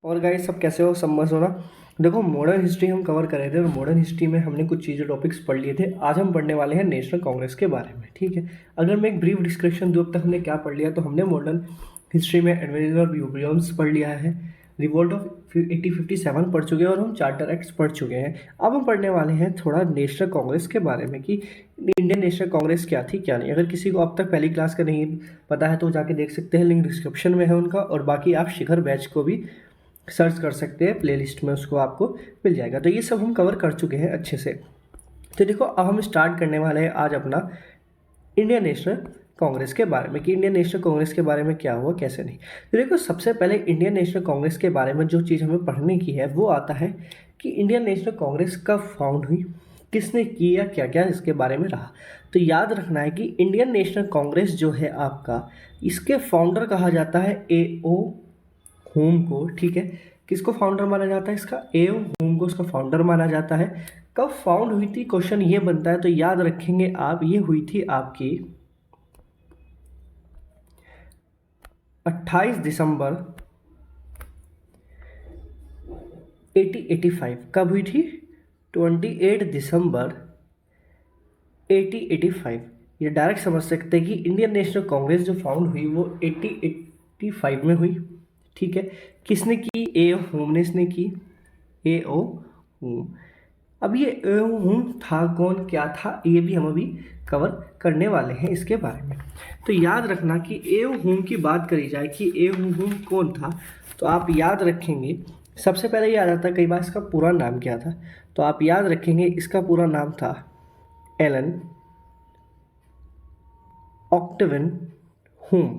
और गाइस सब कैसे हो, सब मस्त हो ना। देखो, मॉडर्न हिस्ट्री हम कवर कर रहे थे और मॉडर्न हिस्ट्री में हमने कुछ चीज़ें टॉपिक्स पढ़ लिए थे। आज हम पढ़ने वाले हैं नेशनल कांग्रेस के बारे में। ठीक है, अगर मैं एक ब्रीफ डिस्क्रिप्शन दूँ अब तक हमने क्या पढ़ लिया, तो हमने मॉडर्न हिस्ट्री में एडवेंचर और यूबियम्स पढ़ लिया है, रिवोल्ट ऑफ 1857 पढ़ चुके हैं और हम चार्टर एक्ट्स पढ़ चुके हैं। अब हम पढ़ने वाले हैं थोड़ा नेशनल कांग्रेस के बारे में कि इंडियन नेशनल कांग्रेस क्या थी क्या नहीं। अगर किसी को अब तक पहली क्लास का नहीं पता है तो जाके देख सकते हैं, लिंक डिस्क्रिप्शन में है उनका। और बाकी आप शिखर बैच को भी सर्च कर सकते हैं, प्लेलिस्ट में उसको आपको मिल जाएगा। तो ये सब हम कवर कर चुके हैं अच्छे से। तो देखो, अब हम स्टार्ट करने वाले हैं आज अपना इंडियन नेशनल कांग्रेस के बारे में कि इंडियन नेशनल कांग्रेस के बारे में क्या हुआ कैसे नहीं। तो देखो, सबसे पहले इंडियन नेशनल कांग्रेस के बारे में जो चीज़ हमें पढ़ने की है वो आता है कि इंडियन नेशनल कांग्रेस कब फाउंड हुई, किसने की या क्या क्या इसके बारे में रहा। तो याद रखना है कि इंडियन नेशनल कांग्रेस जो है आपका, इसके फाउंडर कहा जाता है A.O. होम को। ठीक है, किसको फाउंडर माना जाता है इसका? A.O. होम को इसका फाउंडर माना जाता है। कब फाउंड हुई थी क्वेश्चन ये बनता है, तो याद रखेंगे आप, ये हुई थी आपकी 28 दिसंबर 1885। कब हुई थी? 28 दिसंबर 1885। ये डायरेक्ट समझ सकते हैं कि इंडियन नेशनल कांग्रेस जो फाउंड हुई वो 1885 में हुई। ठीक है, किसने की? A.O. होम ने इसने की। A.O. होम। अब ये A.O. होम था कौन, क्या था, ये भी हम अभी कवर करने वाले हैं इसके बारे में। तो याद रखना कि A.O. होम की बात करी जाए कि A.O. होम कौन था, तो आप याद रखेंगे, सबसे पहले ये आ जाता है कई बार इसका पूरा नाम क्या था। तो आप याद रखेंगे इसका पूरा नाम था एलन ऑक्टेविन होम।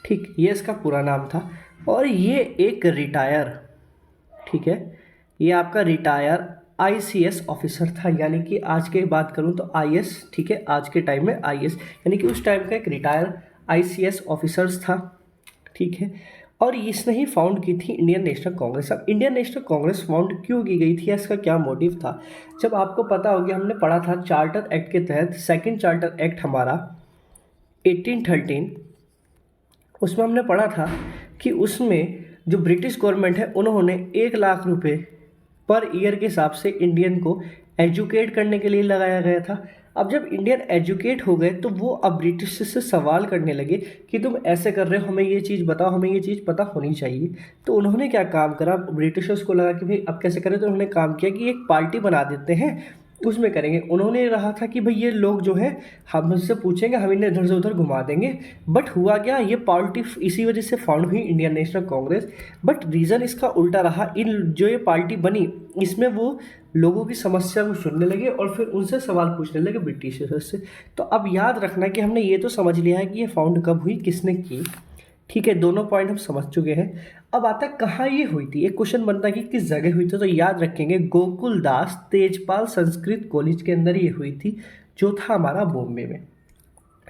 ठीक, ये इसका पूरा नाम था। और ये एक रिटायर, ठीक है, ये आपका रिटायर ICS ऑफिसर था। यानी कि आज के बात करूं तो IS, ठीक है, आज के टाइम में IS यानी कि उस टाइम का एक रिटायर ICS ऑफिसर्स था। ठीक है, और इसने ही फाउंड की थी इंडियन नेशनल कांग्रेस। अब इंडियन नेशनल कांग्रेस फाउंड क्यों की गई थी या इसका क्या मोटिव था? जब आपको पता हो गया, हमने पढ़ा था चार्टर एक्ट के तहत, सेकेंड चार्टर एक्ट हमारा 1813, उसमें हमने पढ़ा था कि उसमें जो ब्रिटिश गवर्नमेंट है उन्होंने 1 लाख रुपए पर ईयर के हिसाब से इंडियन को एजुकेट करने के लिए लगाया गया था। अब जब इंडियन एजुकेट हो गए तो वो अब ब्रिटिश से सवाल करने लगे कि तुम ऐसे कर रहे हो, हमें ये चीज़ बताओ, हमें ये चीज़ पता होनी चाहिए। तो उन्होंने क्या काम करा, ब्रिटिशर्स को लगा कि भाई अब कैसे करें, तो उन्होंने काम किया कि एक पार्टी बना देते हैं, उसमें करेंगे। उन्होंने रहा था कि भाई ये लोग जो है हमसे पूछेंगे, हम इन्हें इधर से उधर घुमा देंगे। बट हुआ क्या, ये पार्टी इसी वजह से फाउंड हुई Indian national Congress. But reason इसका उल्टा रहा। इन जो ये पार्टी बनी, इसमें वो लोगों की समस्या को सुनने लगे और फिर उनसे सवाल पूछने लगे ब्रिटिशर्स से। तो अब याद रखना कि हमने ये तो समझ लिया है कि ये फाउंड कब हुई, किसने की। ठीक है, दोनों पॉइंट हम समझ चुके हैं। अब आता है कहाँ ये हुई थी। एक क्वेश्चन बनता है कि किस जगह हुई थी, तो याद रखेंगे गोकुल दास तेजपाल संस्कृत कॉलेज के अंदर ये हुई थी, जो था हमारा बॉम्बे में।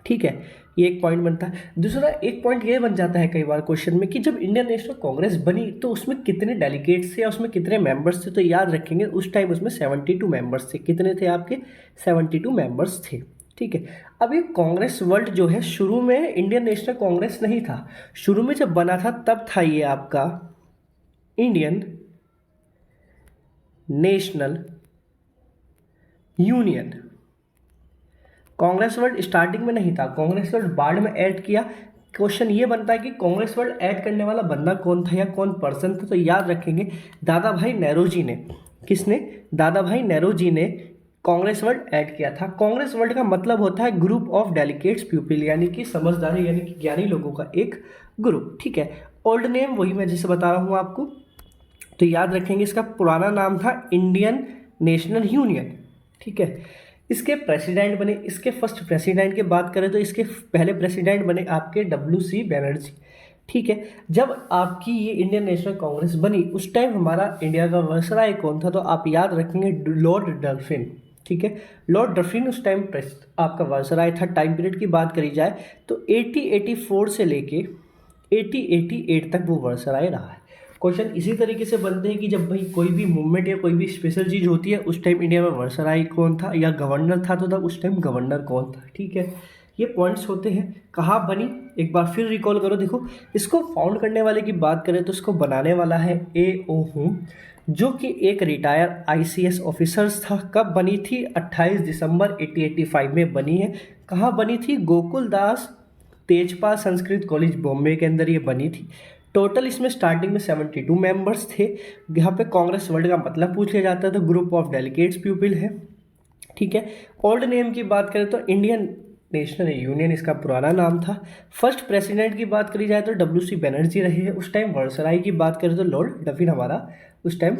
ठीक है, ये एक पॉइंट बनता है। दूसरा एक पॉइंट ये बन जाता है कई बार क्वेश्चन में कि जब इंडियन नेशनल कांग्रेस बनी तो उसमें कितने डेलीगेट्स थे या उसमें कितने मेंबर्स थे। तो याद रखेंगे उस टाइम उसमें 72 मेंबर्स थे। कितने थे आपके? 72 मेंबर्स थे। ठीक है, अब ये कांग्रेस वर्ल्ड जो है, शुरू में इंडियन नेशनल कांग्रेस नहीं था। शुरू में जब बना था तब था ये आपका Indian national union. Congress world starting में नहीं था, कांग्रेस वर्ल्ड बाद में ऐड किया। क्वेश्चन ये बनता है कि कांग्रेस वर्ल्ड ऐड करने वाला बंदा कौन था या कौन पर्सन था। तो याद रखेंगे दादा भाई नेहरू ने। किसने? दादा भाई नेहरू ने कांग्रेस वर्ल्ड ऐड किया था। कांग्रेस वर्ल्ड का मतलब होता है ग्रुप ऑफ डेलीगेट्स पीपल, यानी कि समझदार यानी कि ज्ञानी लोगों का एक ग्रुप। ठीक है, ओल्ड नेम वही मैं जैसे बता रहा हूँ आपको। तो याद रखेंगे इसका पुराना नाम था इंडियन नेशनल यूनियन। ठीक है, इसके प्रेसिडेंट बने, इसके फर्स्ट प्रेसिडेंट की बात करें तो इसके पहले प्रेसिडेंट बने आपके WC बनर्जी। ठीक है, जब आपकी ये इंडियन नेशनल कांग्रेस बनी उस टाइम हमारा इंडिया का वायसराय कौन था, तो आप याद रखेंगे लॉर्ड डल्फिन। ठीक है, लॉर्ड डल्फिन उस टाइम आपका वायसराय था। टाइम पीरियड की बात करी जाए तो 1884 से लेके 1888 तक वो वायसराय रहा है। क्वेश्चन इसी तरीके से बनते हैं कि जब भाई कोई भी मूवमेंट या कोई भी स्पेशल चीज़ होती है, उस टाइम इंडिया में वायसराय कौन था या गवर्नर था, तो तब उस टाइम गवर्नर कौन था। ठीक है, ये पॉइंट्स होते हैं। कहाँ बनी, एक बार फिर रिकॉल करो। देखो, इसको फाउंड करने वाले की बात करें तो इसको बनाने वाला है A.O. हुम, जो कि एक रिटायर ICS ऑफिसर्स था। कब बनी थी? 28 दिसंबर 1885 में बनी है। कहाँ बनी थी? गोकुल दास तेजपाल संस्कृत कॉलेज बॉम्बे के अंदर ये बनी थी। टोटल इसमें स्टार्टिंग में 72 मेंबर्स थे। यहाँ पे कांग्रेस वर्ड का मतलब पूछ लिया जाता है तो ग्रुप ऑफ डेलीगेट्स पीपल है, ठीक है। ओल्ड नेम की बात करें तो इंडियन नेशनल यूनियन इसका पुराना नाम था। फर्स्ट प्रेसिडेंट की बात करी जाए तो WC बनर्जी रहे हैं उस टाइम। वर्सराय की बात करें तो लॉर्ड डफिन हमारा उस टाइम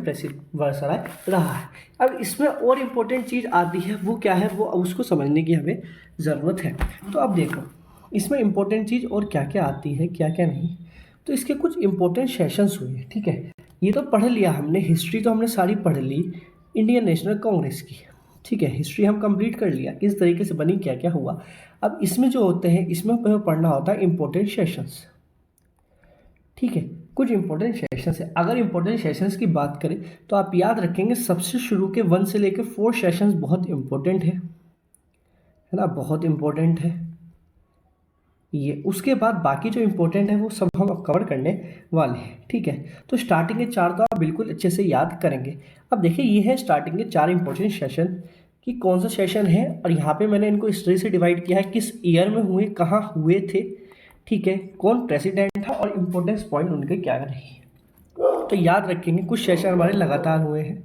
वर्सराय रहा है। अब इसमें और इम्पोर्टेंट चीज़ आती है, वो क्या है, वो उसको समझने की हमें ज़रूरत है। तो अब देखो इसमें इम्पोर्टेंट चीज़ और क्या क्या आती है, क्या क्या नहीं। तो इसके कुछ इंपॉर्टेंट सेशंस हुए, ठीक है। ये तो पढ़ लिया हमने, हिस्ट्री तो हमने सारी पढ़ ली इंडियन नेशनल कांग्रेस की, ठीक है। हिस्ट्री हम कंप्लीट कर लिया, किस तरीके से बनी, क्या क्या हुआ। अब इसमें जो होते हैं, इसमें हमें पढ़ना होता है इंपॉर्टेंट सेशंस, ठीक है। कुछ इंपॉर्टेंट सेशंस है। अगर इंपॉर्टेंट सेशंस की बात करें तो आप याद रखेंगे सबसे शुरू के 1 से लेकर 4 सेशंस बहुत इंपॉर्टेंट है ना, बहुत इंपॉर्टेंट है ये। उसके बाद बाकी जो इंपॉर्टेंट है वो सब हम अब कवर करने वाले हैं, ठीक है। तो स्टार्टिंग के 4 तो आप बिल्कुल अच्छे से याद करेंगे। अब देखिए ये है स्टार्टिंग के 4 इंपॉर्टेंट सेशन कि कौन सा सेशन है, और यहाँ पे मैंने इनको हिस्ट्री से डिवाइड किया है, किस ईयर में हुए, कहाँ हुए थे, ठीक है, कौन प्रेसिडेंट था और इम्पोर्टेंस पॉइंट उनके क्या रहे। तो याद रखेंगे कुछ सेशन हमारे लगातार हुए हैं,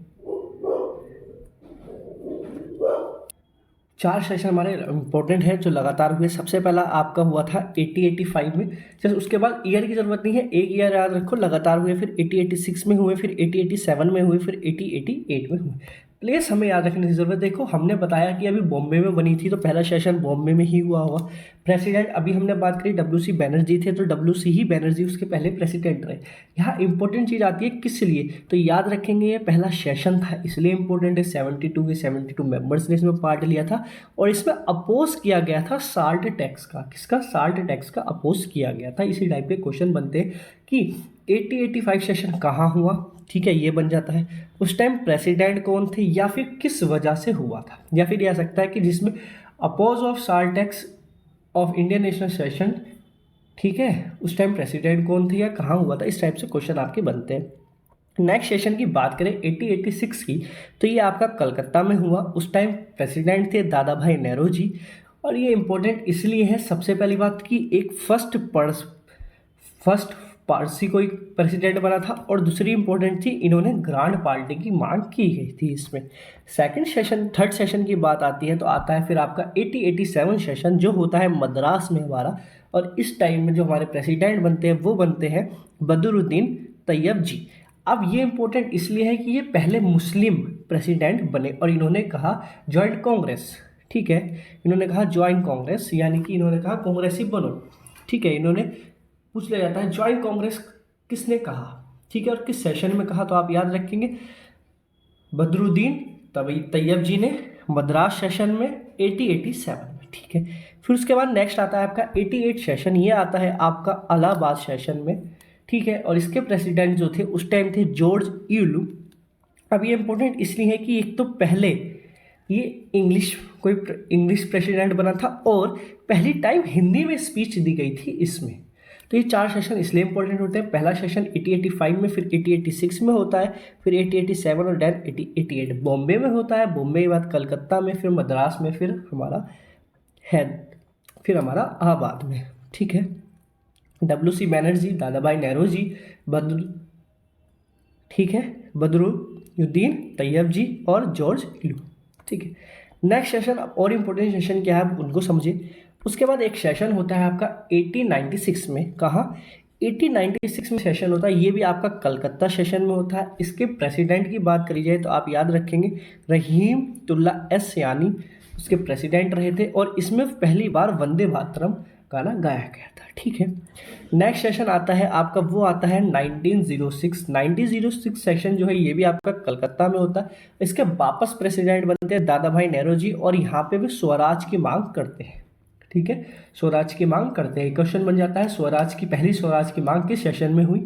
4 सेशन हमारे इंपॉर्टेंट है जो लगातार हुए। सबसे पहला आपका हुआ था 8085 में, जैसे उसके बाद ईयर की जरूरत नहीं है, एक ईयर याद रखो, लगातार हुए। फिर 8086 में हुए, फिर 8087 में हुए, फिर 8088 में हुए। प्लेस हमें याद रखने की जरूरत। देखो हमने बताया कि अभी बॉम्बे में बनी थी तो पहला सेशन बॉम्बे में ही हुआ होगा। प्रेसिडेंट अभी हमने बात करी WC बनर्जी थे, तो WC ही बनर्जी उसके पहले प्रेसिडेंट रहे। यहाँ इंपॉर्टेंट चीज़ आती है किस लिए, तो याद रखेंगे ये पहला सेशन था इसलिए इंपॉर्टेंट है। 72 मेंबर्स ने इसमें पार्ट लिया था और इसमें अपोज किया गया था साल्ट टैक्स का। किसका? साल्ट टैक्स का अपोज किया गया था। इसी टाइप के क्वेश्चन बनते हैं कि 8085 सेशन कहाँ हुआ, ठीक है, ये बन जाता है। उस टाइम प्रेसिडेंट कौन थे या फिर किस वजह से हुआ था, या फिर ये आ सकता है कि जिसमें oppose of salt tax of Indian national session, ठीक है, उस टाइम प्रेसिडेंट कौन थे या कहाँ हुआ था। इस टाइप से क्वेश्चन आपके बनते हैं। नेक्स्ट सेशन की बात करें 8086 की, तो ये आपका कलकत्ता में हुआ। उस टाइम प्रेसिडेंट थे दादा भाई नेहरू जी। और ये इंपॉर्टेंट इसलिए है, सबसे पहली बात कि एक फर्स्ट पारसी कोई प्रेसिडेंट बना था, और दूसरी इंपॉर्टेंट थी इन्होंने ग्रांड पार्टी की मांग की गई थी इसमें। थर्ड सेशन की बात आती है तो आता है फिर आपका 8087 सेशन जो होता है मद्रास में हमारा। और इस टाइम में जो हमारे प्रेसिडेंट बनते हैं वो बनते हैं बदरुद्दीन तैयब जी। अब ये इंपॉर्टेंट इसलिए है कि ये पहले मुस्लिम प्रेसिडेंट बने और इन्होंने कहा ज्वाइंट कांग्रेस, ठीक है, इन्होंने कहा ज्वाइंट कांग्रेस, यानी कि इन्होंने कहा कांग्रेसी बनो, ठीक है। इन्होंने पूछ लिया जाता है ज्वाइंट कांग्रेस किसने कहा, ठीक है, और किस सेशन में कहा, तो आप याद रखेंगे बदरुद्दीन तैयब जी ने मद्रास सेशन में 8087 में, ठीक है। फिर उसके बाद नेक्स्ट आता है आपका 88 सेशन, ये आता है आपका इलाहाबाद सेशन में, ठीक है। और इसके प्रेसिडेंट जो थे उस टाइम थे जॉर्ज ईलू। अब ये इंपॉर्टेंट इसलिए है कि एक तो पहले ये इंग्लिश प्रेसिडेंट बना था और पहली टाइम हिंदी में स्पीच दी गई थी इसमें। तो ये 4 सेशन इसलिए इंपॉर्टेंट होते हैं। पहला सेशन 8085 में, फिर 8086 में होता है, फिर 8087 और देन 8088 बॉम्बे में होता है। बॉम्बे के बाद कलकत्ता में, फिर मद्रास में, फिर हमारा इलाहाबाद में, ठीक है। WC बनर्जी, दादा भाई नेहरू जी, ठीक है, बदरुद्दीन तैयब जी और जॉर्ज इलू, ठीक है। नेक्स्ट सेशन और इम्पोर्टेंट सेशन क्या है उनको समझिए। उसके बाद एक सेशन होता है आपका 1896 में। कहाँ? 1896 में सेशन होता है, ये भी आपका कलकत्ता सेशन में होता है। इसके प्रेसिडेंट की बात करी जाए तो आप याद रखेंगे रहीमतुल्ला एस यानी उसके प्रेसिडेंट रहे थे, और इसमें पहली बार वंदे मातरम गाना गाया गया था, ठीक है। नेक्स्ट सेशन आता है आपका, वो आता है 1906 सेशन जो है ये भी आपका कलकत्ता में होता है। इसके वापस प्रेसिडेंट बनते हैं दादा भाई नेहरू जी, और यहाँ पे भी स्वराज की मांग करते हैं, ठीक है, स्वराज की मांग करते हैं। क्वेश्चन बन जाता है पहली स्वराज की मांग किस सेशन में हुई,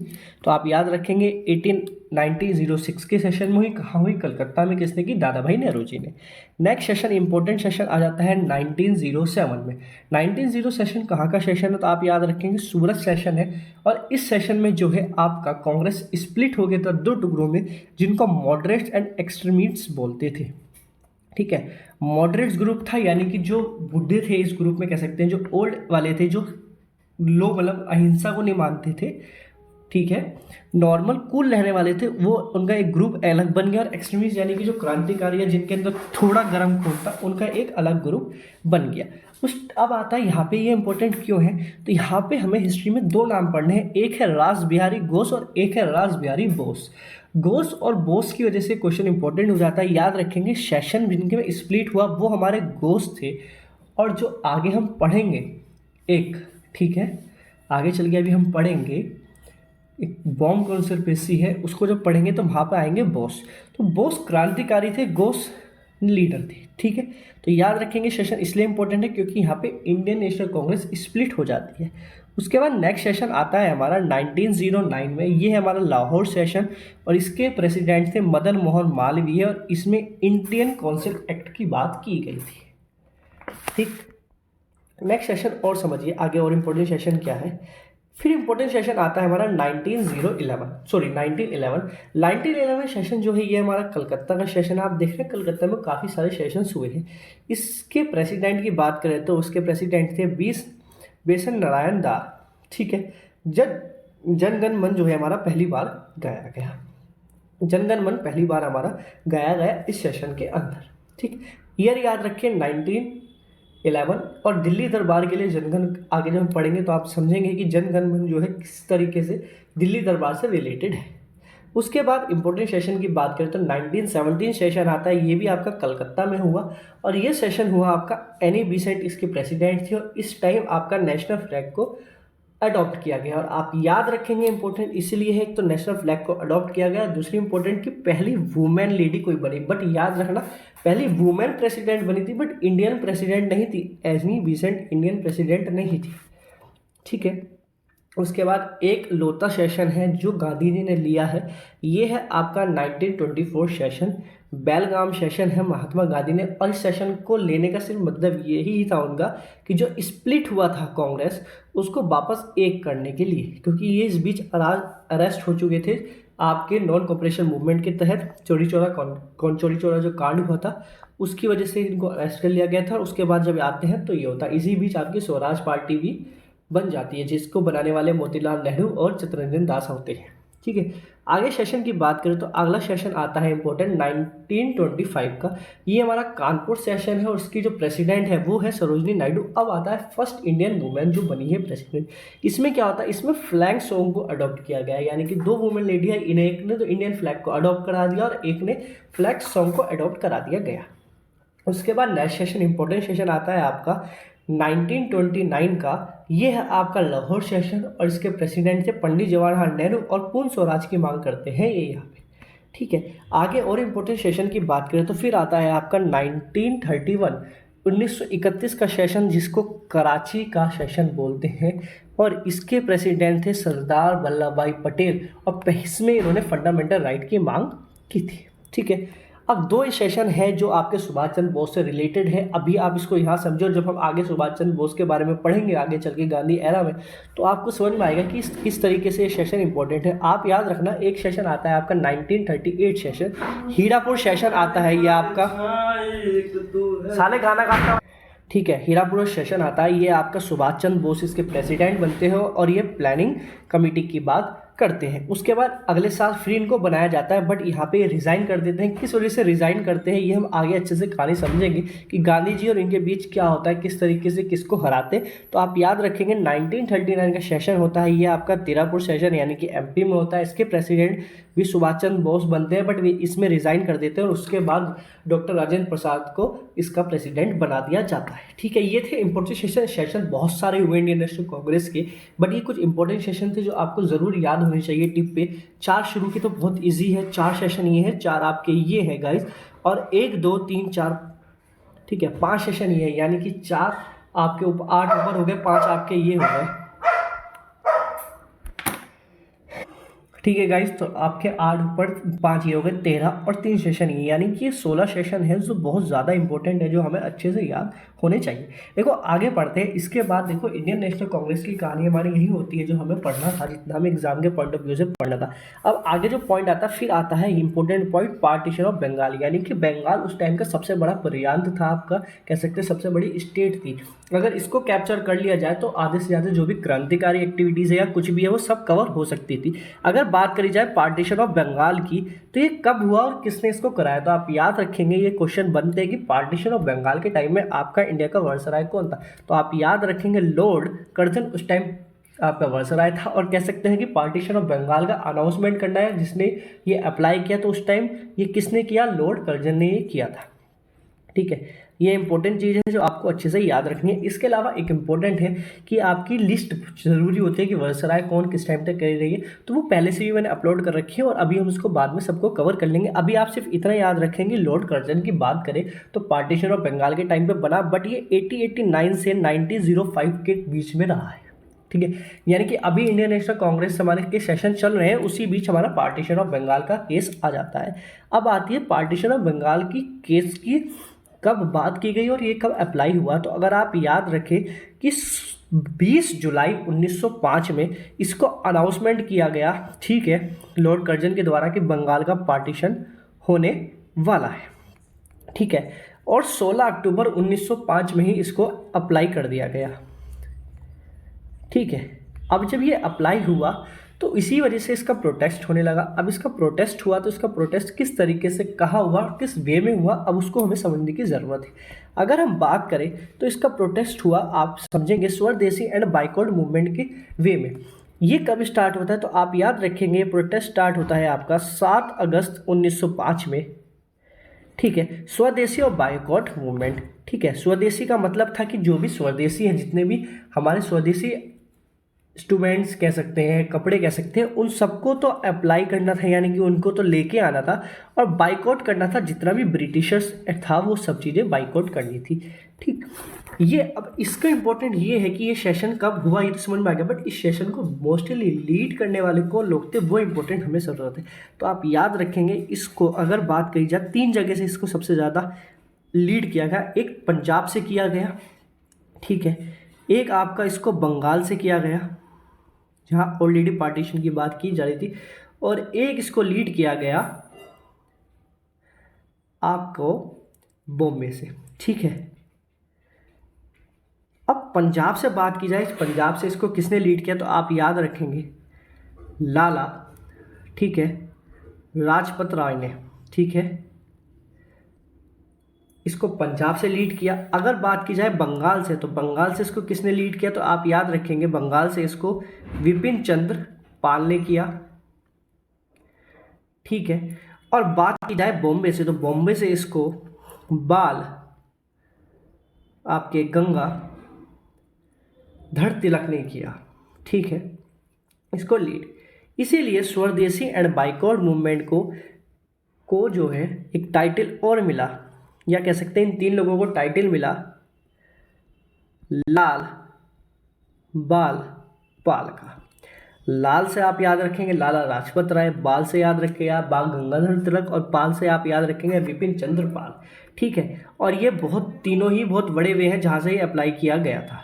तो आप याद रखेंगे 1906 के सेशन में हुई। कहाँ हुई? कलकत्ता में। किसने की? दादा भाई नेहरू जी ने। नेक्स्ट सेशन, इंपॉर्टेंट सेशन आ जाता है 1907 में। 1907 सेशन कहाँ का सेशन है, तो आप याद रखेंगे सूरत सेशन है। और इस सेशन में जो है आपका कांग्रेस स्प्लिट हो गया था दो टुकड़ों में, जिनको मॉडरेट्स एंड एक्सट्रीमिस्ट्स बोलते थे। ठीक है, मॉडरेट्स ग्रुप था, यानी कि जो बुढ़े थे इस ग्रुप में, कह सकते हैं जो ओल्ड वाले थे, जो लोग मतलब अहिंसा को नहीं मानते थे। ठीक है, नॉर्मल कूल रहने वाले थे, वो उनका एक ग्रुप अलग बन गया। और एक्सट्रीमिस्ट यानी कि जो क्रांतिकारी है, जिनके अंदर थोड़ा गर्म खून था, उनका एक अलग ग्रुप बन गया। अब आता है यहाँ पे, ये इंपॉर्टेंट क्यों है, तो यहाँ पे हमें हिस्ट्री में दो नाम पढ़ने हैं, एक है रास बिहारी घोष और एक है रास बिहारी बोस। घोष और बोस की वजह से क्वेश्चन इंपॉर्टेंट हो जाता है। याद रखेंगे सेशन जिनके में स्प्लिट हुआ वो हमारे घोष थे। और जो आगे हम पढ़ेंगे एक, ठीक है, आगे चल के अभी हम पढ़ेंगे एक बॉम्ब कंस्पिरेसी है, उसको जब पढ़ेंगे तो वहाँ पे आएंगे बोस। तो बोस क्रांतिकारी थे, घोष लीडर थे। ठीक है, तो याद रखेंगे सेशन इसलिए इंपॉर्टेंट है क्योंकि यहाँ पे इंडियन नेशनल कांग्रेस स्प्लिट हो जाती है। उसके बाद नेक्स्ट सेशन आता है हमारा 1909 में, ये है हमारा लाहौर सेशन। और इसके प्रेसिडेंट थे मदन मोहन मालवीय, और इसमें इंडियन काउंसिल एक्ट की बात की गई थी। ठीक, नेक्स्ट सेशन और समझिए आगे, और इम्पोर्टेंट सेशन क्या है। फिर इंपॉर्टेंट सेशन आता है हमारा 1911 सेशन जो है ये हमारा कलकत्ता का सेशन है। आप देख रहे हैं कलकत्ता में काफ़ी सारे सेशंस हुए हैं। इसके प्रेसिडेंट की बात करें तो उसके प्रेसिडेंट थे बेसन नारायण दास। ठीक है, जनगण मन जो है हमारा पहली बार गाया गया, जनगण मन पहली बार हमारा गाया गया इस सेशन के अंदर। ठीक, ईयर याद रखिए 1911। और दिल्ली दरबार के लिए जनगण, आगे जब हम पढ़ेंगे तो आप समझेंगे कि जनगण मन जो है किस तरीके से दिल्ली दरबार से रिलेटेड है। उसके बाद इंपॉर्टेंट सेशन की बात करें तो 1917 सेशन आता है, ये भी आपका कलकत्ता में हुआ। और ये सेशन हुआ आपका एनी बेसेंट इसके प्रेसिडेंट थे। और इस टाइम आपका नेशनल फ्लैग को अडॉप्ट किया गया। और आप याद रखेंगे इंपॉर्टेंट इसलिए है, एक तो नेशनल फ्लैग को अडॉप्ट किया गया, दूसरी इंपॉर्टेंट कि पहली वुमेन लेडी कोई बनी। बट याद रखना, पहली वुमेन प्रेसिडेंट बनी थी, बट इंडियन प्रेसिडेंट नहीं थी। एनी बेसेंट इंडियन प्रेसिडेंट नहीं थी। ठीक है, उसके बाद एक लोता सेशन है जो गांधी जी ने लिया है, ये है आपका 1924 सेशन। बेलगाम सेशन है महात्मा गांधी ने। और इस सेशन को लेने का सिर्फ मतलब यही था उनका कि जो स्प्लिट हुआ था कांग्रेस, उसको वापस एक करने के लिए, क्योंकि ये इस बीच अरेस्ट हो चुके थे आपके नॉन कॉपरेशन मूवमेंट के तहत। चोरी चोरा जो कांड हुआ था उसकी वजह से इनको अरेस्ट कर लिया गया था। और उसके बाद जब आते हैं तो ये होता है, इसी बीच आपकी स्वराज पार्टी भी बन जाती है, जिसको बनाने वाले मोतीलाल नेहरू और चित्तरंजन दास होते हैं। ठीक है, आगे सेशन की बात करें तो अगला सेशन आता है इंपॉर्टेंट 1925 का, ये हमारा कानपुर सेशन है। और उसकी जो प्रेसिडेंट है वो है सरोजनी नायडू। अब आता है फर्स्ट इंडियन वुमेन जो बनी है प्रेसिडेंट। इसमें क्या होता है, इसमें फ्लैग सॉन्ग को अडॉप्ट किया गया है, यानी कि दो वुमेन लेडी है, इन्हें एक ने तो इंडियन फ्लैग को अडॉप्ट करा दिया और एक ने फ्लैग सॉन्ग को अडॉप्ट करा दिया गया। उसके बाद नेक्स्ट सेशन, इंपॉर्टेंट सेशन आता है आपका 1929 का, ये है आपका लाहौर सेशन। और इसके प्रेसिडेंट थे पंडित जवाहरलाल नेहरू, और पूर्ण स्वराज की मांग करते हैं ये यहाँ पे। ठीक है, आगे और इम्पोर्टेंट सेशन की बात करें तो फिर आता है आपका 1931 का सेशन, जिसको कराची का सेशन बोलते हैं। और इसके प्रेसिडेंट थे सरदार वल्लभ भाई पटेल, और इसमें इन्होंने फंडामेंटल राइट की मांग की थी। ठीक है, अब दो सेशन है जो आपके सुभाष चंद्र बोस से रिलेटेड है। अभी आप इसको यहाँ समझो, जब हम आगे सुभाष चंद्र बोस के बारे में पढ़ेंगे आगे चल के गांधी एरा में, तो आपको समझ में आएगा कि किस तरीके से ये सेशन इंपॉर्टेंट है। आप याद रखना, एक सेशन आता है आपका 1938 सेशन, हीरापुर सेशन आता है, ये आपका साले गाना गाता। ठीक है, हीरापुर सेशन आता है, ये आपका सुभाष चंद्र बोस इसके प्रेसिडेंट बनते हो, और ये प्लानिंग कमेटी की बात करते हैं। उसके बाद अगले साल फिर इनको बनाया जाता है, बट यहाँ पे रिजाइन कर देते हैं। किस वजह से रिजाइन करते हैं ये हम आगे अच्छे से कहानी समझेंगे कि गांधी जी और इनके बीच क्या होता है, किस तरीके से किसको हराते। तो आप याद रखेंगे 1939 का सेशन होता है, ये आपका तिरापुर सेशन यानी कि एमपी में होता है। इसके प्रेसिडेंट भी सुभाष चंद्र बोस बनते हैं, बट वे इसमें रिजाइन कर देते हैं, और उसके बाद डॉक्टर राजेंद्र प्रसाद को इसका प्रेसिडेंट बना दिया जाता है। ठीक है, ये थे इंपॉर्टेंट सेशन बहुत सारे हुए इंडियन नेशनल कांग्रेस के, बट ये कुछ इंपॉर्टेंट सेशन थे जो आपको जरूर याद होने चाहिए टिप पे। 4 शुरू की तो बहुत इजी है, 4 सेशन ये है, 4 आपके ये है गाइज, और 1 2 3 4, ठीक है, 5 सेशन ये है, यानी कि 4 आपके ऊपर 8 ऊपर हो गए, 5 आपके ये हो गए। ठीक है गाइस, तो आपके 8 ऊपर 5 ये हो गए 13 और 3 सेशन ये, यानी कि 16 सेशन है जो बहुत ज़्यादा इंपॉर्टेंट है, जो हमें अच्छे से याद होने चाहिए। देखो आगे पढ़ते हैं। इसके बाद देखो इंडियन नेशनल कांग्रेस की कहानी हमारी यही होती है जो हमें पढ़ना था, जितना हमें एग्जाम के पॉइंट ऑफ व्यू से पढ़ना था। अब आगे जो पॉइंट आता है, फिर आता है important point, partition of Bengal, यानी कि बंगाल उस टाइम का सबसे बड़ा प्रांत था आपका, कह सकते हैं सबसे बड़ी स्टेट थी। अगर इसको कैप्चर कर लिया जाए तो आधे से ज़्यादा जो भी क्रांतिकारी एक्टिविटीज़ है या कुछ भी है वो सब कवर हो सकती थी। अगर बात करी जाए पार्टीशन ऑफ बंगाल की, तो ये कब हुआ और किसने इसको कराया, तो आप याद रखेंगे ये क्वेश्चन बनते हैं कि पार्टीशन ऑफ बंगाल के टाइम में आपका इंडिया का वायसराय कौन था, तो आप याद रखेंगे लॉर्ड कर्जन उस टाइम आपका वायसराय था। और कह सकते हैं कि पार्टीशन ऑफ बंगाल का अनाउंसमेंट करना है जिसने ये अप्लाई किया, तो उस टाइम ये किसने किया, लॉर्ड कर्जन ने ये किया था। ठीक है, ये इंपॉर्टेंट चीज़ है जो आपको अच्छे से याद रखनी है। इसके अलावा एक इंपॉर्टेंट है कि आपकी लिस्ट ज़रूरी होती है कि वायसराय कौन किस टाइम तक कर रही है, तो वो पहले से भी मैंने अपलोड कर रखी है और अभी हम उसको बाद में सबको कवर कर लेंगे। अभी आप सिर्फ इतना याद रखेंगे, लॉर्ड कर्जन की बात करें तो पार्टीशन ऑफ बंगाल के टाइम पे बना, बट ये 1889 से 1905 के बीच में रहा है। ठीक है, यानी कि अभी इंडियन नेशनल कांग्रेस हमारे के सेशन चल रहे हैं, उसी बीच हमारा पार्टीशन ऑफ बंगाल का केस आ जाता है। अब आती है पार्टीशन ऑफ बंगाल की केस की कब बात की गई और ये कब अप्लाई हुआ, तो अगर आप याद रखें कि 20 जुलाई 1905 में इसको अनाउंसमेंट किया गया, ठीक है, लॉर्ड कर्जन के द्वारा कि बंगाल का पार्टीशन होने वाला है। ठीक है, और 16 अक्टूबर 1905 में ही इसको अप्लाई कर दिया गया। ठीक है, अब जब ये अप्लाई हुआ तो इसी वजह से इसका प्रोटेस्ट होने लगा। अब इसका प्रोटेस्ट हुआ तो इसका प्रोटेस्ट किस तरीके से, कहाँ हुआ, किस वे में हुआ, अब उसको हमें समझने की ज़रूरत है। अगर हम बात करें तो इसका प्रोटेस्ट हुआ, आप समझेंगे, स्वदेशी एंड बाइकॉट मूवमेंट के वे में। ये कब स्टार्ट होता है, तो आप याद रखेंगे प्रोटेस्ट स्टार्ट होता है आपका 7 अगस्त 1905 में। ठीक है, स्वदेशी और बाइकॉट मूवमेंट। ठीक है, स्वदेशी का मतलब था कि जो भी स्वदेशी हैं, जितने भी हमारे स्वदेशी स्टूडेंट्स कह सकते हैं, कपड़े कह सकते हैं, उन सबको तो अप्लाई करना था, यानी कि उनको तो लेके आना था, और बाइकआउट करना था, जितना भी ब्रिटिशर्स था वो सब चीज़ें बाइकआउट करनी थी। ठीक, ये अब इसका इंपॉर्टेंट ये है कि ये सेशन कब हुआ ये तो समझ में आ गया, बट इस सेशन को मोस्टली लीड करने वाले कौन लोग थे वो इंपॉर्टेंट हमें ज़रूरत है। तो आप याद रखेंगे इसको, अगर बात करी जाए 3 जगह से इसको सबसे ज़्यादा लीड किया गया। एक पंजाब से किया गया, ठीक है, एक आपका इसको बंगाल से किया गया जहाँ ऑलरेडी पार्टीशन की बात की जा रही थी, और एक इसको लीड किया गया आपको बॉम्बे से। ठीक है, अब पंजाब से बात की जाए, पंजाब से इसको किसने लीड किया, तो आप याद रखेंगे लाला, ठीक है, लाजपत राय ने, ठीक है, इसको पंजाब से लीड किया। अगर बात की जाए बंगाल से, तो बंगाल से इसको किसने लीड किया, तो आप याद रखेंगे बंगाल से इसको विपिन चंद्र पाल ने किया। ठीक है, और बात की जाए बॉम्बे से, तो बॉम्बे से इसको बाल आपके गंगाधर तिलक ने किया। ठीक है, इसको लीड, इसीलिए स्वदेशी एंड बाइकॉट मूवमेंट को जो है एक टाइटल और मिला, या कह सकते हैं इन 3 लोगों को टाइटल मिला लाल बाल पाल का। लाल से आप याद रखेंगे लाला लाजपत राय, बाल से याद रखेंगे आप बाल गंगाधर तिलक, और पाल से आप याद रखेंगे विपिन चंद्र पाल। ठीक है, और ये बहुत तीनों ही बहुत बड़े वे हैं जहाँ से ये अप्लाई किया गया था।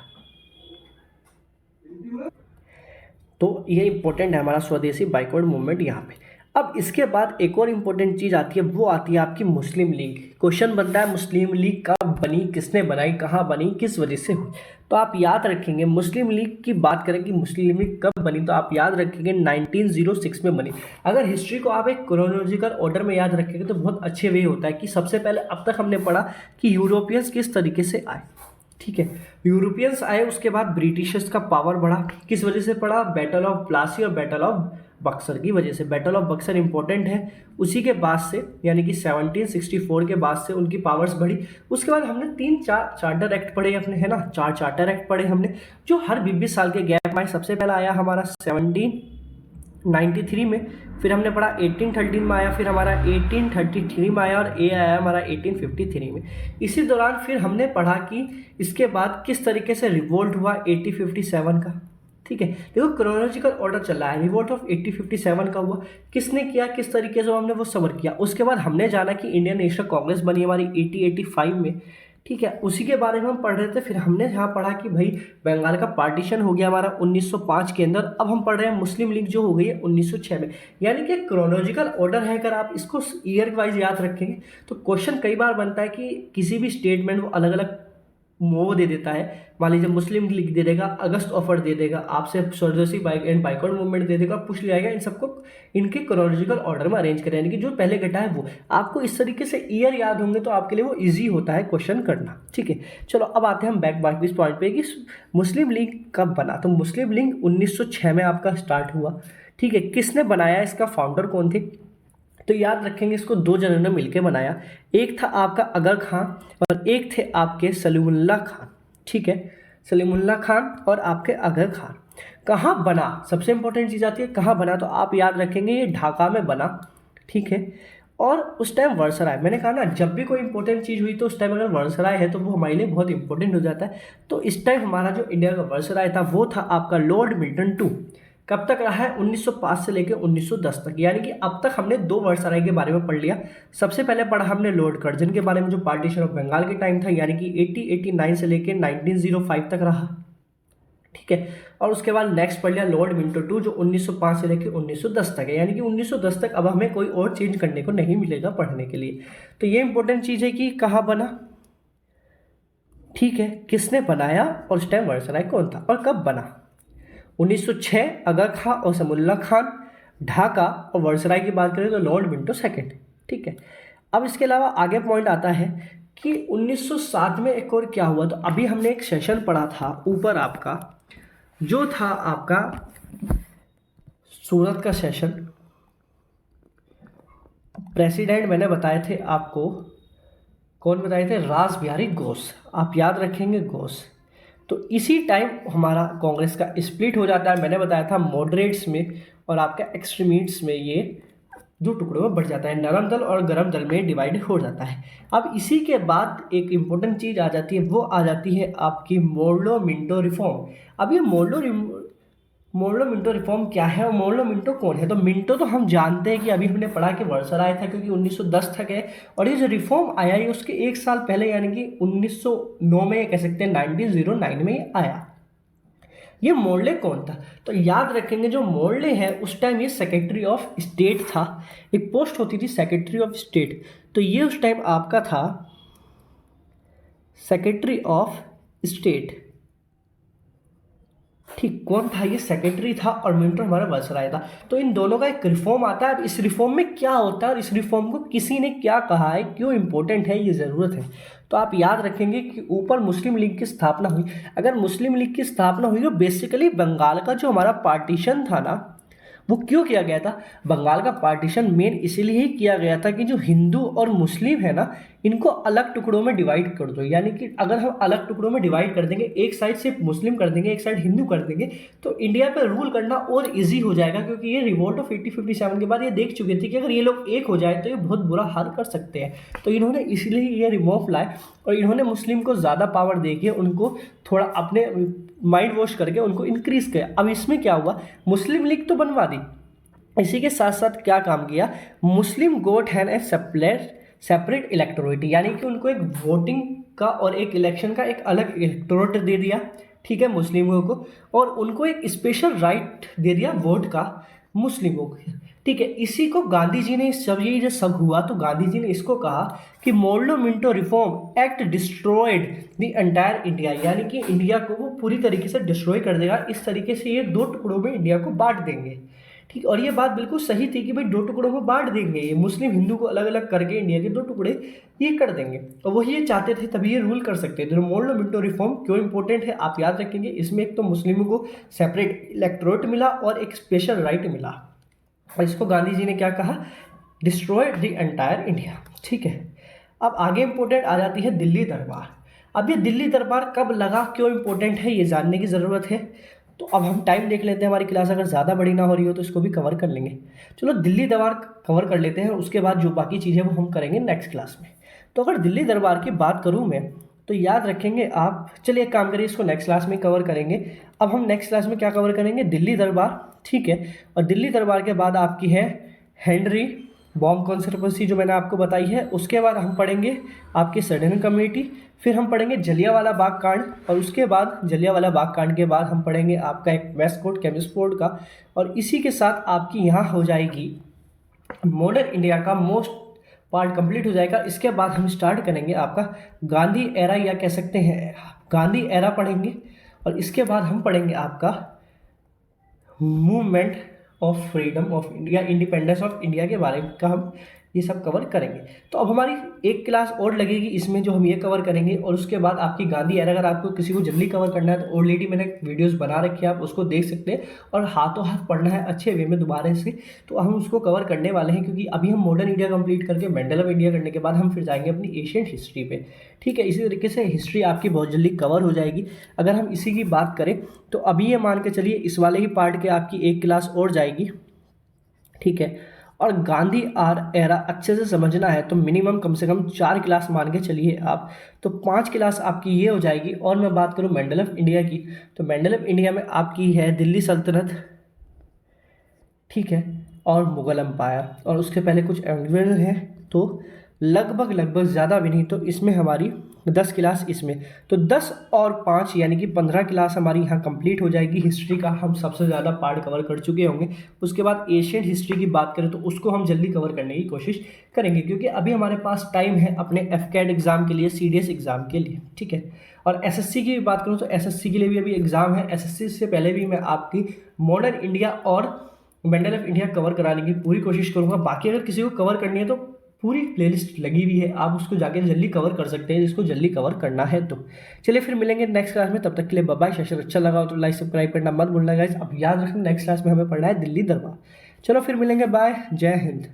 तो ये इंपॉर्टेंट है हमारा स्वदेशी बाइकआउट मूवमेंट यहाँ पे। अब इसके बाद एक और इम्पोर्टेंट चीज़ आती है, वो आती है आपकी मुस्लिम लीग। क्वेश्चन बनता है मुस्लिम लीग कब बनी, किसने बनाई, कहाँ बनी, किस वजह से हुई, तो आप याद रखेंगे मुस्लिम लीग की बात करें कि मुस्लिम लीग कब बनी, तो आप याद रखेंगे 1906 में बनी। अगर हिस्ट्री को आप एक क्रोनोलॉजिकल ऑर्डर में याद रखेंगे तो बहुत अच्छे वे होता है कि सबसे पहले अब तक हमने पढ़ा कि यूरोपियंस किस तरीके से आए। ठीक है, यूरोपियंस आए, उसके बाद ब्रिटिशर्स का पावर बढ़ा, किस वजह से पड़ा, बैटल ऑफ प्लासी और बैटल ऑफ बक्सर की वजह से। बैटल ऑफ बक्सर इंपॉर्टेंट है, उसी के बाद से यानी कि 1764 के बाद से उनकी पावर्स बढ़ी। उसके बाद हमने 3 चार्टर एक्ट पढ़े अपने, है ना, 4 चार्टर एक्ट पढ़े हमने, जो हर 20 साल के गैप में। सबसे पहला आया हमारा 93 में, फिर हमने पढ़ा 1813 में आया, फिर हमारा 1833 में आया, और ए आया हमारा 1853 में। इसी दौरान फिर हमने पढ़ा कि इसके बाद किस तरीके से रिवोल्ट हुआ 1857 का। ठीक है, देखो क्रोनोलॉजिकल ऑर्डर चल रहा है। रिवोल्ट ऑफ 1857 का हुआ, किसने किया, किस तरीके से हमने वो सबर किया। उसके बाद हमने जाना कि इंडियन नेशनल कांग्रेस बनी हमारी 1885 में। ठीक है, उसी के बारे में हम पढ़ रहे थे। फिर हमने यहाँ पढ़ा कि भाई बंगाल का पार्टीशन हो गया हमारा 1905 के अंदर। अब हम पढ़ रहे हैं मुस्लिम लीग जो हो गई है 1906 में। यानी कि क्रोनोलॉजिकल ऑर्डर है, अगर आप इसको ईयर वाइज याद रखेंगे तो क्वेश्चन कई बार बनता है कि किसी भी स्टेटमेंट वो अलग अलग वो दे देता है। मान लीजिए मुस्लिम लीग दे देगा, अगस्त ऑफर दे देगा, आपसे स्वदेशी बाइक एंड बाइकआउट मूवमेंट दे देगा, पूछ लिया जाएगा। इन सबको इनके क्रोनोलॉजिकल ऑर्डर में अरेंज करें, यानी कि जो पहले घटा है वो आपको इस तरीके से ईयर याद होंगे तो आपके लिए वो इजी होता है क्वेश्चन करना। ठीक है, चलो अब आते हैं हम बैक इस पॉइंट पे कि मुस्लिम लीग कब बना। तो मुस्लिम लीग 1906 में आपका स्टार्ट हुआ। ठीक है, किसने बनाया, इसका फाउंडर कौन थे, तो याद रखेंगे इसको दो जनों ने मिलकर बनाया। एक था आपका अगर खान और एक थे आपके सलीमुल्लाह खान। ठीक है, सलीमुल्लाह खान और आपके अगर खान। कहाँ बना, सबसे इंपॉर्टेंट चीज़ आती है कहाँ बना। तो आप याद रखेंगे ये ढाका में बना। ठीक है, और उस टाइम वर्सराय, मैंने कहा ना जब भी कोई इंपॉर्टेंट चीज़ हुई तो उस टाइम अगर वर्सराय है तो वो हमारे लिए बहुत इंपॉर्टेंट हो जाता है। तो इस टाइम हमारा जो इंडिया का वर्सराय था वो था आपका लॉर्ड मिल्टन टू। कब तक रहा है, 1905 से लेकर 1910 तक। यानी कि अब तक हमने दो वर्सराय के बारे में पढ़ लिया। सबसे पहले पढ़ा हमने लॉर्ड कर्जन के बारे में जो पार्टीशन ऑफ बंगाल के टाइम था, यानी कि 1889 से लेकर 1905 तक रहा। ठीक है, और उसके बाद नेक्स्ट पढ़ लिया लॉर्ड मिंटो टू जो 1905 से लेकर 1910 तक है। यानी कि 1910 तक अब हमें कोई और चेंज करने को नहीं मिलेगा पढ़ने के लिए। तो ये इंपॉर्टेंट चीज़ है कि कहाँ बना, ठीक है, किसने बनाया और उस टाइम वर्सराय कौन था और कब बना। 1906 अगर खान और सलीमुल्लाह खान, ढाका, और वर्सराय की बात करें तो लॉर्ड मिंटो सेकंड। ठीक है, अब इसके अलावा आगे पॉइंट आता है कि 1907 में एक और क्या हुआ। तो अभी हमने एक सेशन पढ़ा था ऊपर आपका, जो था आपका सूरत का सेशन। प्रेसिडेंट मैंने बताए थे आपको, कौन बताए थे, रास बिहारी घोष। आप याद रखेंगे घोष। तो इसी टाइम हमारा कांग्रेस का स्प्लिट हो जाता है। मैंने बताया था मॉडरेट्स में और आपका एक्सट्रीमिस्ट्स में ये दो टुकड़ों में बढ़ जाता है, नरम दल और गरम दल में डिवाइड हो जाता है। अब इसी के बाद एक इंपॉर्टेंट चीज़ आ जाती है, वो आ जाती है आपकी मोर्लो मिंटो रिफॉर्म। अब ये मोर्लो मिंटो रिफॉर्म क्या है और मोर्लो मिंटो कौन है। तो मिंटो तो हम जानते हैं कि अभी हमने पढ़ा कि वर्सराय था क्योंकि 1910 तक है, और ये जो रिफॉर्म आया है उसके एक साल पहले यानी कि 1909 में, कह सकते हैं 1909 में ये आया। ये मोर्ले कौन था, तो याद रखेंगे जो मोर्ले है उस टाइम ये सेक्रेटरी ऑफ स्टेट था। एक पोस्ट होती थी सेक्रेटरी ऑफ स्टेट, तो ये उस टाइम आपका था सेक्रेटरी ऑफ स्टेट। ठीक, कौन था ये, सेक्रेटरी था, और मिंटो हमारा वर्सराय था। तो इन दोनों का एक रिफॉर्म आता है। अब इस रिफॉर्म में क्या होता है और इस रिफॉर्म को किसी ने क्या कहा है, क्यों इंपॉर्टेंट है, ये ज़रूरत है। तो आप याद रखेंगे कि ऊपर मुस्लिम लीग की स्थापना हुई। अगर मुस्लिम लीग की स्थापना हुई तो बेसिकली बंगाल का जो हमारा पार्टीशन था ना, वो क्यों किया गया था। बंगाल का पार्टीशन मेन इसीलिए ही किया गया था कि जो हिंदू और मुस्लिम है ना, इनको अलग टुकड़ों में डिवाइड कर दो। यानी कि अगर हम अलग टुकड़ों में डिवाइड कर देंगे, एक साइड सिर्फ मुस्लिम कर देंगे, एक साइड हिंदू कर देंगे, तो इंडिया पे रूल करना और इजी हो जाएगा। क्योंकि ये रिवोल्ट ऑफ 1857 के बाद ये देख चुके थे कि अगर ये लोग एक हो जाए तो ये बहुत बुरा हाल कर सकते हैं। तो इन्होंने इसलिए ये रिमूव लाए और इन्होंने मुस्लिम को ज़्यादा पावर दे के उनको थोड़ा अपने माइंड वॉश करके उनको इंक्रीज किया। अब इसमें क्या हुआ, मुस्लिम लीग तो बनवा दी, इसी के साथ साथ क्या काम किया, मुस्लिम गोट हैन ए सेपरेट इलेक्टोरेट, यानी कि उनको एक वोटिंग का और एक इलेक्शन का एक अलग इलेक्टोरेट दे दिया। ठीक है, मुस्लिमों को, और उनको एक स्पेशल राइट दे दिया वोट का मुस्लिमों को। ठीक है, इसी को गांधी जी ने, सब ये जब सब हुआ तो गांधी जी ने इसको कहा कि Morley Minto reform act destroyed the entire India, यानी कि इंडिया को वो पूरी तरीके से डिस्ट्रॉय कर देगा। इस तरीके से ये दो टुकड़ों में इंडिया को बांट देंगे। ठीक, और ये बात बिल्कुल सही थी कि भाई दो टुकड़ों में बांट देंगे, ये मुस्लिम हिंदू को अलग अलग करके इंडिया के दो टुकड़े ये कर देंगे, और वही ये चाहते थे, तभी ये रूल कर सकते थे। तो मोर्लो मिंटो रिफॉर्म क्यों इंपॉर्टेंट है आप याद रखेंगे, इसमें एक तो मुस्लिमों को सेपरेट इलेक्टोरेट मिला और एक स्पेशल राइट मिला, और इसको गांधी जी ने क्या कहा, डिस्ट्रॉय द एंटायर इंडिया। ठीक है, अब आगे इंपॉर्टेंट आ जाती है दिल्ली दरबार। अब ये दिल्ली दरबार कब लगा, क्यों इंपॉर्टेंट है, ये जानने की ज़रूरत है। तो अब हम टाइम देख लेते हैं, हमारी क्लास अगर ज़्यादा बड़ी ना हो रही हो तो इसको भी कवर कर लेंगे। चलो दिल्ली दरबार कवर कर लेते हैं, उसके बाद जो बाकी चीज़ें वो हम करेंगे नेक्स्ट क्लास में। तो अगर दिल्ली दरबार की बात करूँ मैं, तो याद रखेंगे आप, चलिए एक काम करिए, इसको नेक्स्ट क्लास में कवर करेंगे। अब हम नेक्स्ट क्लास में क्या कवर करेंगे, दिल्ली दरबार, ठीक है। और दिल्ली दरबार के बाद आपकी है हेनरी बॉम्ब कॉन्स्पिरेसी जो मैंने आपको बताई है, उसके बाद हम पढ़ेंगे आपकी सडन कमेटी, फिर हम पढ़ेंगे जलियांवाला बाग कांड, और उसके बाद जलियांवाला बाग कांड के बाद हम पढ़ेंगे आपका एक वेस्टकोट केमिस्टफोर्ड का, और इसी के साथ आपकी यहाँ हो जाएगी मॉडर्न इंडिया का मोस्ट पार्ट कंप्लीट हो जाएगा। इसके बाद हम स्टार्ट करेंगे आपका गांधी एरा, या कह सकते हैं गांधी एरा पढ़ेंगे, और इसके बाद हम पढ़ेंगे आपका movement of freedom of India, independence of India के बारे में का हम ये सब कवर करेंगे। तो अब हमारी एक क्लास और लगेगी इसमें जो हम ये कवर करेंगे, और उसके बाद आपकी गांधी एरा, अगर आपको किसी को जल्दी कवर करना है तो ऑलरेडी मैंने वीडियोस बना रखी है, आप उसको देख सकते हैं, और हाथों हाथ पढ़ना है अच्छे वे में दोबारा से, तो हम उसको कवर करने वाले हैं। क्योंकि अभी हम मॉडर्न इंडिया कंप्लीट करके मेंडल ऑफ इंडिया करने के बाद हम फिर जाएंगे अपनी एशियंट हिस्ट्री पे, ठीक है। इसी तरीके से हिस्ट्री आपकी बहुत जल्दी कवर हो जाएगी। अगर हम इसी की बात करें तो अभी ये मान के चलिए इस वाले ही पार्ट के आपकी एक क्लास और जाएगी, ठीक है। और गांधी आर एरा अच्छे से समझना है तो मिनिमम कम से कम 4 क्लास मान के चलिए आप, तो 5 क्लास आपकी ये हो जाएगी। और मैं बात करूँ मेंडल ऑफ इंडिया की, तो मेंडल ऑफ इंडिया में आपकी है दिल्ली सल्तनत, ठीक है, और मुगल एम्पायर, और उसके पहले कुछ एम्पायर हैं, तो लगभग ज़्यादा भी नहीं, तो इसमें हमारी 10 क्लास इसमें, तो 10 और 5 यानी कि 15 क्लास हमारी यहाँ कंप्लीट हो जाएगी। हिस्ट्री का हम सबसे ज़्यादा पार्ट कवर कर चुके होंगे। उसके बाद एशियन हिस्ट्री की बात करें तो उसको हम जल्दी कवर करने की कोशिश करेंगे, क्योंकि अभी हमारे पास टाइम है अपने एफकेट एग्ज़ाम के लिए, सीडीएस एग्ज़ाम के लिए, ठीक है। और एसएससी की भी बात करूँ तो एसएससी के लिए भी अभी एग्ज़ाम है। एसएससी से पहले भी मैं आपकी मॉडर्न इंडिया और मेंडल ऑफ इंडिया कवर कराने की पूरी कोशिश करूँगा। बाकी अगर किसी को कवर करनी है तो पूरी प्लेलिस्ट लगी हुई है, आप उसको जाके जल्दी कवर कर सकते हैं जिसको जल्दी कवर करना है। तो चलिए फिर मिलेंगे नेक्स्ट क्लास में, तब तक के लिए बाय बाय। सेशन अच्छा लगा हो तो लाइक सब्सक्राइब करना मत भूलना गाइस। अब याद रखना नेक्स्ट क्लास में हमें पढ़ना है दिल्ली दरबार। चलो फिर मिलेंगे, बाय, जय हिंद।